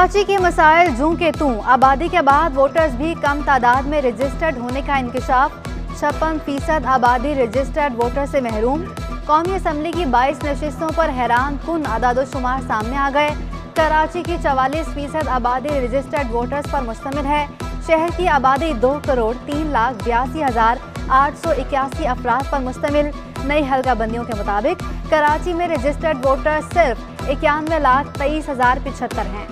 कराची के मसाइल जूं के तूं, आबादी के बाद वोटर्स भी कम तादाद में रजिस्टर्ड होने का इंकशाफ। 56% आबादी रजिस्टर्ड वोटर से महरूम। कौमी असम्बली की 22 नशिस्तों पर हैरान कुन आदादोशुमार सामने आ गए। कराची की 44% आबादी रजिस्टर्ड वोटर्स पर मुश्तमिल है। शहर की आबादी 2,03,82,881 अफराद पर मुश्तमिल। नई हल्का बंदियों के मुताबिक कराची में रजिस्टर्ड वोटर सिर्फ 91,23,075 हैं।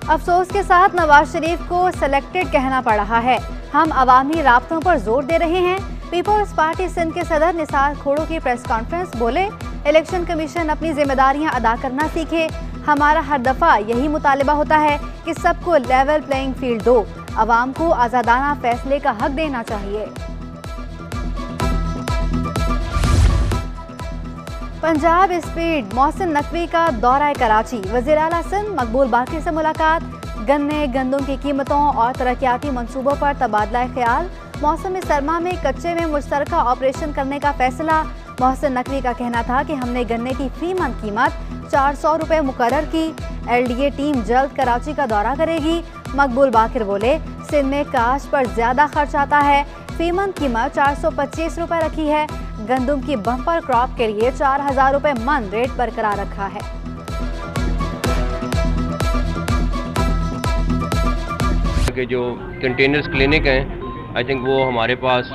अफसोस के साथ नवाज शरीफ को सिलेक्टेड कहना पड़ रहा है। हम अवामी राब्तों पर जोर दे रहे हैं। पीपल्स पार्टी सिंध के सदर निसार खोड़ो की प्रेस कॉन्फ्रेंस बोले, इलेक्शन कमीशन अपनी जिम्मेदारियां अदा करना सीखे। हमारा हर दफा यही मुतालिबा होता है कि सबको लेवल प्लेइंग फील्ड दो। अवाम को आज़ादाना फैसले का हक देना चाहिए। पंजाब स्पीड मोहसिन नकवी का दौरा कराची। वज़ीर आला सिंध मकबूल बाकी से मुलाकात। गन्ने गंदम की कीमतों और तरक्याती मंसूबों पर तबादला ख्याल। मौसम सरमा में कच्चे में मुश्तरका ऑपरेशन करने का फैसला। मोहसिन नकवी का कहना था कि हमने गन्ने की फी मन कीमत 400 रुपये मुकर्रर की। LDA टीम जल्द कराची का दौरा करेगी। मकबूल बाकिर बोले, सिंध में काश्त पर ज्यादा खर्च आता है। फी मन कीमत 425 रुपये रखी है। गंदम की बम्पर क्रॉप के लिए 4000 रुपये मन रेट बरकरार रखा है। के जो कंटेनर्स क्लिनिक हैं, आई थिंक वो हमारे पास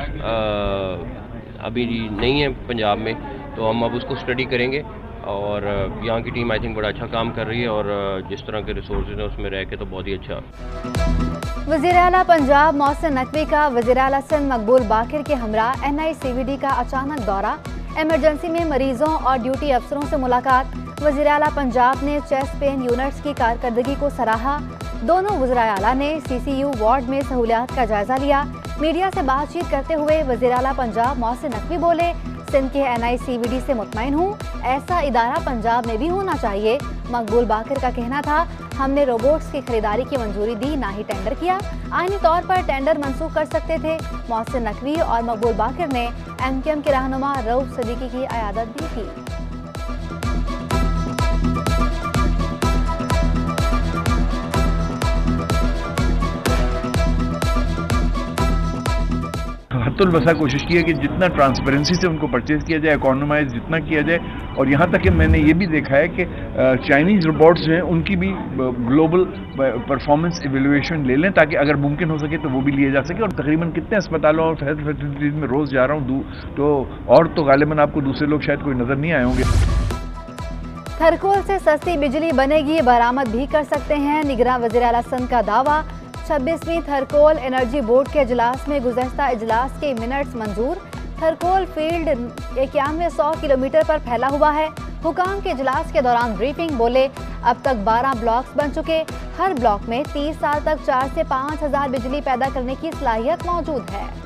अभी नहीं है पंजाब में, तो हम अब उसको स्टडी करेंगे। और यहाँ की टीम आई थिंक बड़ा अच्छा काम कर रही है और जिस तरह के रिसोर्सेज हैं उसमें रह के तो बहुत ही अच्छा। वज़ीर आला पंजाब मोहसिन नकवी का वज़ीर आला सिंध मकबूल बाकिर के हमरा NICVD का अचानक दौरा। इमरजेंसी में मरीजों और ड्यूटी अफसरों से मुलाकात। वज़ीर आला पंजाब ने चेस्ट पेन यूनिट्स की कारकर्दगी को सराहा। दोनों वज़ीर आला ने CCU वार्ड में सहूलियात का जायजा लिया। मीडिया से बातचीत करते हुए वज़ीर आला पंजाब मोहसिन नकवी बोले, सिंध के NICVD से मुतमईन हूँ। ऐसा इदारा पंजाब में भी होना चाहिए। मकबूल बाकिर का कहना था, हमने रोबोट्स की खरीदारी की मंजूरी दी, ना ही टेंडर किया। आईनी तौर पर टेंडर मंसूख कर सकते थे। मोहसिन नकवी और मकबूल बाकिर ने MQM के रहनुमा रऊफ सदीकी की अयादत भी की। हत्तुल बसा कोशिश की है कि जितना ट्रांसपेरेंसी से उनको परचेज किया जाए, इकोनोमाइज जितना किया जाए। और यहाँ तक कि मैंने ये भी देखा है कि चाइनीज़ रोबोट्स जो हैं उनकी भी ग्लोबल परफॉर्मेंस इवेल्युएशन ले लें, ताकि अगर मुमकिन हो सके तो वो भी लिए जा सके। और तकरीबन कितने अस्पतालों और हेल्थ फैसिलिटीज़ में रोज़ जा रहा हूँ तो गालिबन आपको दूसरे लोग शायद कोई नज़र नहीं आए होंगे। थरकोल से सस्ती बिजली बनेगी, बरामद भी कर सकते हैं, निगरान वज़ीर आला सिंध का दावा। 26वीं थरकोल एनर्जी बोर्ड के इजलास में गुज़श्ता इजलास के मिनट्स मंजूर। थरकोल फील्ड 9100 किलोमीटर पर फैला हुआ है। हुकाम के इजलास के दौरान ब्रीफिंग बोले, अब तक 12 ब्लॉक्स बन चुके। हर ब्लॉक में 30 साल तक 4 से 5000 बिजली पैदा करने की सलाहियत मौजूद है।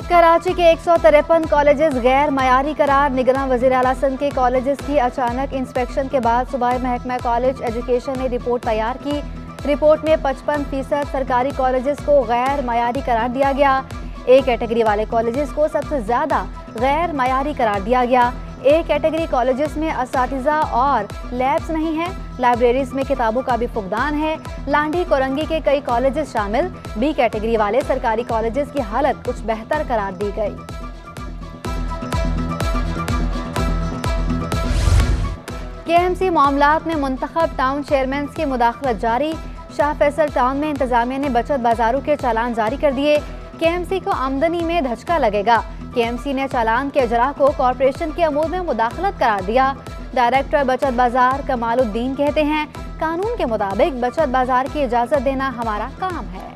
कराची के 153 कॉलेजेस गैर मयारी करार। निगरान वज़ीर आला सिंध के कॉलेजेस की अचानक इंस्पेक्शन के बाद सुबह महकमा कॉलेज एजुकेशन ने रिपोर्ट तैयार की। रिपोर्ट में 55% सरकारी कॉलेजेस को गैर मयारी करार दिया गया। A कैटेगरी वाले कॉलेजेस को सबसे ज्यादा गैर मयारी करार दिया गया। A कैटेगरी कॉलेजेस में असातिज़ा और लैब्स नहीं है। लाइब्रेरीज में किताबों का भी फुकदान है। लांडी कोरंगी के कई कॉलेजेस शामिल। B कैटेगरी वाले सरकारी कॉलेजेस की हालत कुछ बेहतर करार दी गई। KMC मामलात में मुंतखब टाउन चेयरमैन की मुदाखलत जारी। शाह फैसल टाउन में इंतजामिया ने बचत बाजारों के चालान जारी कर दिए। KMC को आमदनी में धचका लगेगा। KMC ने चालान के अजरा को कॉरपोरेशन के अमूर में मुदाखलत करार दिया। डायरेक्टर बचत बाजार कमालुद्दीन कहते हैं, कानून के मुताबिक बचत बाजार की इजाजत देना हमारा काम है।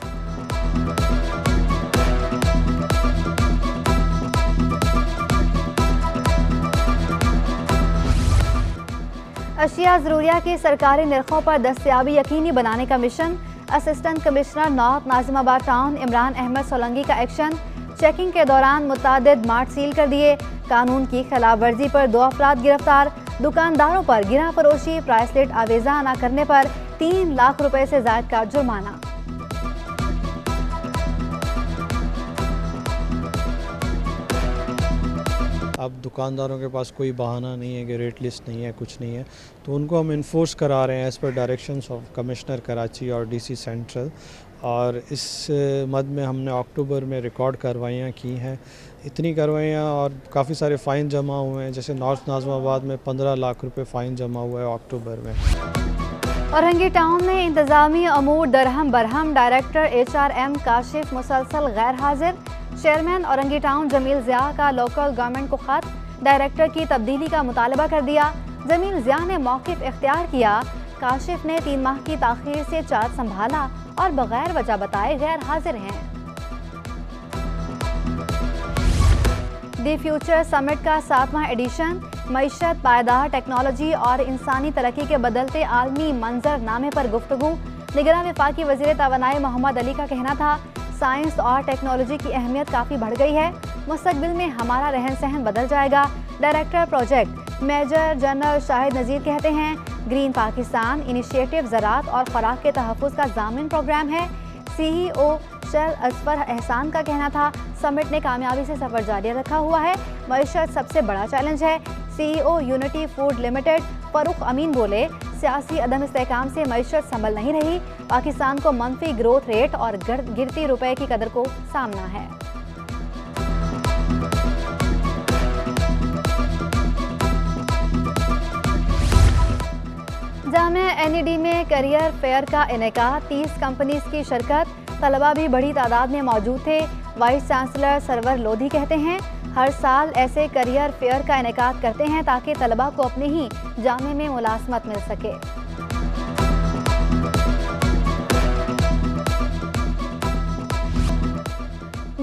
अशिया ज़रूरिया की सरकारी निर्खों पर दस्तयाबी यकीनी बनाने का mission. Assistant commissioner north Nazimabad town Imran Ahmed Solangi का एक्शन। चेकिंग के दौरान मुतादिद मार्ट सील कर दिए। कानून की खिलाफ वर्जी पर 2 अफराद गिरफ्तार। दुकानदारों पर गिरा फरोशी प्राइसलेट आवेजा न करने पर 3 लाख रुपए से ज्यादा का जुर्माना। अब दुकानदारों के पास कोई बहाना नहीं है कि रेट लिस्ट नहीं है, कुछ नहीं है, तो उनको हम इन्फोर्स करा रहे हैं as per directions of commissioner Karachi और डीसी सेंट्रल। और इस मद में हमने अक्टूबर में रिकॉर्ड कार्रवाइयाँ की हैं, इतनी कार्रवाइयाँ, और काफ़ी सारे फ़ाइन जमा हुए हैं। जैसे नॉर्थ नाज़िमाबाद में 15 लाख रुपए फ़ाइन जमा हुआ है अक्टूबर में। औरंगी टाउन में इंतजामी अमूर दरहम बरहम, डायरेक्टर HRM काशिफ मुसलसल गैर हाजिर। चेयरमैन औरंगी टाउन जमील ज़िया का लोकल गवर्नमेंट को ख़त, डायरेक्टर की तब्दीली का मुतालबा कर दिया। जमील ज़िया ने मौक़िफ़ इख्तियार किया। काशिफ ने 3 माह की ताख़ीर से चार्ज संभाला और बगैर वजह बताए गैर हाजिर हैं। दी फ्यूचर समिट का 7वां एडिशन, मईशत, पायदार टेक्नोलॉजी और इंसानी तरक्की के बदलते आलमी मंजरनामे पर गुफ्तगू। निगरान वफाकी वज़ीर तवानाई मोहम्मद अली का कहना था, साइंस और टेक्नोलॉजी की अहमियत काफ़ी बढ़ गई है, मुस्तकबिल में हमारा रहन सहन बदल जाएगा। Director project major general Shahid Nazir कहते हैं, ग्रीन पाकिस्तान इनिशिएटिव ज़राअत और ख़ुराक के तहफ़्फ़ुज़ का ज़ामिन प्रोग्राम है। CEO शेर असफर एहसान का कहना था, समिट ने कामयाबी से सफ़र जारी रखा हुआ है, मईशत सबसे बड़ा चैलेंज है। CEO unity food limited Farooq Amin बोले, सियासी अदम इस्तेहकाम से मईशत संभल नहीं रही, पाकिस्तान को मनफी ग्रोथ रेट और गिरती रुपए की कदर को सामना है। जामिया NED में करियर फेयर का इनेकाद, 30 कंपनीज की शिरकत, तलबा भी बड़ी तादाद में मौजूद थे। वाइस चांसलर सरवर लोधी कहते हैं, हर साल ऐसे करियर फेयर का इनेकाद करते हैं ताकि तलबा को अपने ही जामे में मुलाजमत मिल सके।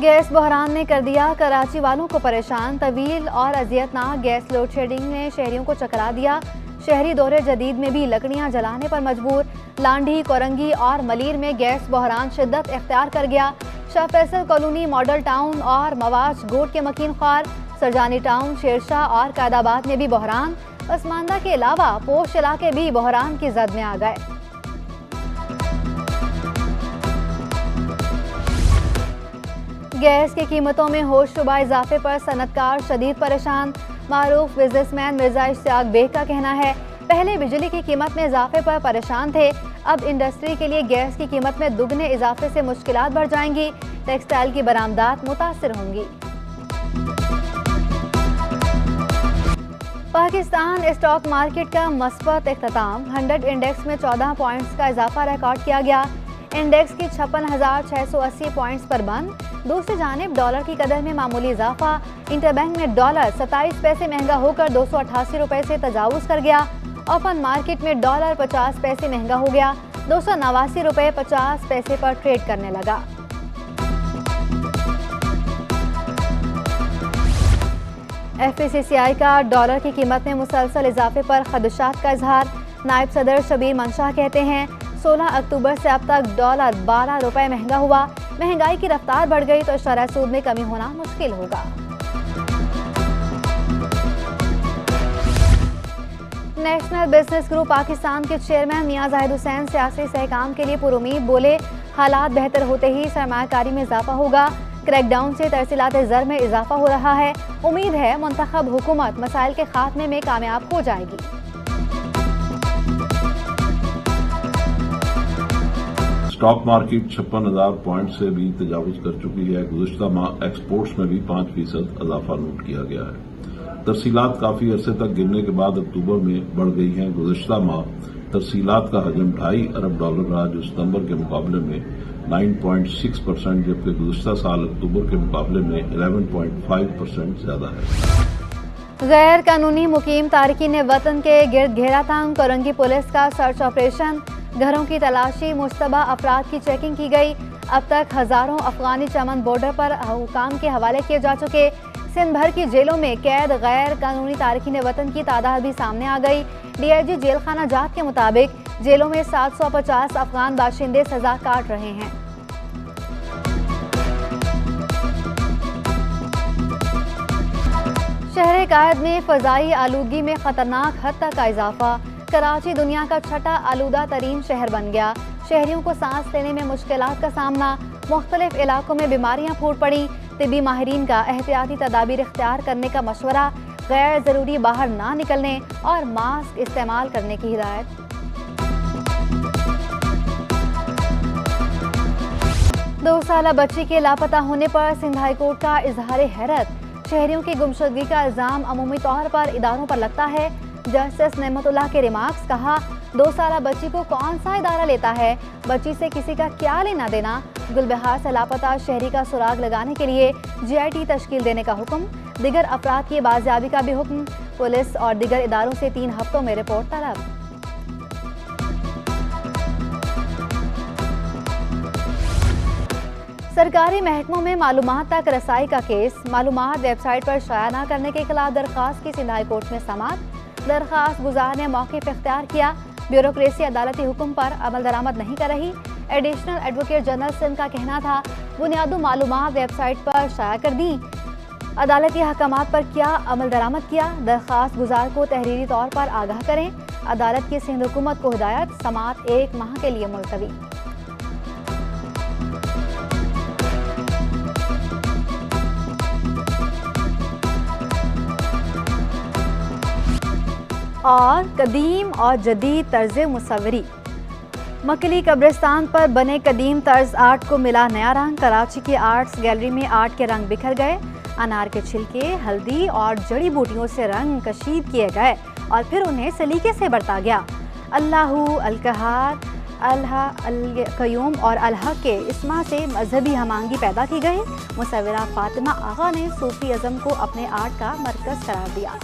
गैस बहरान ने कर दिया कराची वालों को परेशान, तवील और अजियतनाक गैस लोड शेडिंग ने शहरियों को चकरा दिया। शहरी दौरे जदीद में भी लकड़ियां जलाने पर मजबूर। लांडी, कोरंगी और मलीर में गैस बहरान शिद्दत इख्तियार कर गया। Shah Faisal colony, model town और मवाज गोट के मकीन ख्वार, सरजानी टाउन, शेरशाह और कायदाबाद में भी बहरान। उस्मानदा के अलावा पोश इलाके भी बहरान की जद में आ गए। गैस की कीमतों में होशरुबा इजाफे पर सनतकार शदीद परेशान। मारूफ बिजनेसमैन मिर्जा इश्तियाक बेग का कहना है, पहले बिजली की कीमत में इजाफे पर परेशान थे, अब इंडस्ट्री के लिए गैस की कीमत में दुगने इजाफे से मुश्किलात बढ़ जाएंगी, टेक्सटाइल की बरामदात मुतासिर होंगी। पाकिस्तान स्टॉक मार्केट का मस्बत इख्तिताम, 100 इंडेक्स में 14 पॉइंट्स का इजाफा रिकॉर्ड किया गया। इंडेक्स की 56,680 पॉइंट्स पर बंद। दूसरी जानिब डॉलर की कदर में मामूली इजाफा, इंटरबैंक में डॉलर 27 पैसे महंगा होकर 288 रुपए से तजावुज कर गया। ओपन मार्केट में डॉलर 50 पैसे महंगा हो गया, 289 रुपए 50 पैसे पर ट्रेड करने लगा। FACCI का डॉलर की कीमत में मुसलसल इजाफे पर खदशात का इजहार। नायब सदर शबीर मंशा कहते हैं, 16 अक्टूबर से अब तक डॉलर 12 रुपए महंगा हुआ। महंगाई की रफ्तार बढ़ गई तो शरह सूद में कमी होना मुश्किल होगा। नेशनल बिजनेस ग्रुप पाकिस्तान के चेयरमैन मियां जाहिद हुसैन सियासी सहकाम के लिए पुरुमीद बोले, हालात बेहतर होते ही सरमायाकारी में इजाफा होगा। क्रैकडाउन से तरसीलात ज़र में इजाफा हो रहा है। उम्मीद है मुंतखब हुकूमत मसाइल के खात्मे में कामयाब हो जाएगी। स्टॉक मार्केट 56,000 पॉइंट से भी तजावुज कर चुकी है। गुज़िश्ता माह एक्सपोर्ट्स में भी 5% इजाफा नोट किया गया है। तरसीलात काफी अरसे तक गिरने के बाद अक्टूबर में बढ़ गई हैं। गुज़िश्ता माह तरसीलात का हजम $2.5 अरब रहा, जो सितंबर के मुकाबले में 9.6%, जबकि गुज़िश्ता साल अक्टूबर के मुकाबले में 11.5% ज्यादा है। गैर कानूनी मुकीम तारकीन वतन के गिर्द घेरा तंग, कोरंगी पुलिस का सर्च ऑपरेशन, घरों की तलाशी, मुश्तबा अफराद की चेकिंग की गई। अब तक हजारों अफगानी चमन बॉर्डर पर हुकाम के हवाले किए जा चुके। सिंध भर की जेलों में कैद गैर कानूनी तारकीन वतन की तादाद भी सामने आ गई। DIG जेल खाना जात के मुताबिक जेलों में 750 अफगान बाशिंदे सजा काट रहे हैं। शहर कायद में फ़ज़ाई आलूदगी में खतरनाक हद तक का इजाफा। कराची दुनिया का छठा आलूदा तरीन शहर बन गया। शहरियों को सांस लेने में मुश्किलात का सामना। मुख्तलिफ इलाकों में बीमारियां फूट पड़ी। तिब्बी माहिरीन का एहतियाती तदाबीर इख्तियार करने का मशवरा, गैर ज़रूरी बाहर ना निकलने और मास्क इस्तेमाल करने की हिदायत। दो साला बच्ची के लापता होने पर सिंध हाई कोर्ट का इजहार हैरत। शहरियों की गुमशुदगी का इल्जाम अमूमी तौर पर इदारों पर लगता है। जस्टिस नेमतुल्लाह के रिमार्क्स, कहा 2 साला बच्ची को कौन सा इदारा लेता है, बच्ची से किसी का क्या लेना देना। गुलबहार से लापता शहरी का सुराग लगाने के लिए GIT तश्कील देने का हुक्म। दिगर अफराद की बाजियाबी का भी हुक्म। पुलिस और दिगर इदारों से 3 हफ्तों में रिपोर्ट तलब। सरकारी महकमों में मालूमात तक रसाई का केस। मालूमात वेबसाइट पर शाया न करने के खिलाफ दरख्वास्त की सिंध हाई कोर्ट में समाअत। दरख्वास्त गुजार ने मौक़िफ़ इख्तियार किया। ब्यूरोक्रेसी अदालती हुक्म पर अमल दरामद नहीं कर रही। एडिशनल एडवोकेट जनरल सिंध का कहना था, बुनियादी मालूमात वेबसाइट पर शाया कर दी, अदालती अहकामात पर क्या अमल दरामद किया। दरख्वास्त गुजार को तहरीरी तौर पर आगाह करें। अदालत की सिंध हुकूमत को हिदायत, समाअत 1 माह के लिए मुलतवी। और कदीम और जदीद तर्ज मुसव्वरी। मकली कब्रिस्तान पर बने कदीम तर्ज आर्ट को मिला नया रंग। कराची की आर्ट्स गैलरी में आर्ट के रंग बिखर गए। अनार के छिलके, हल्दी और जड़ी बूटियों से रंग कशीद किए गए और फिर उन्हें सलीके से बरता गया। अल्लाहू, अल-कहहार, अल-कयूम और अल-हक के इस्मा से मजहबी हमांगी पैदा की गई। मुसव्विरा फातिमा आगा ने सूफी अज़म को अपने आर्ट का मरकज़ करार दिया।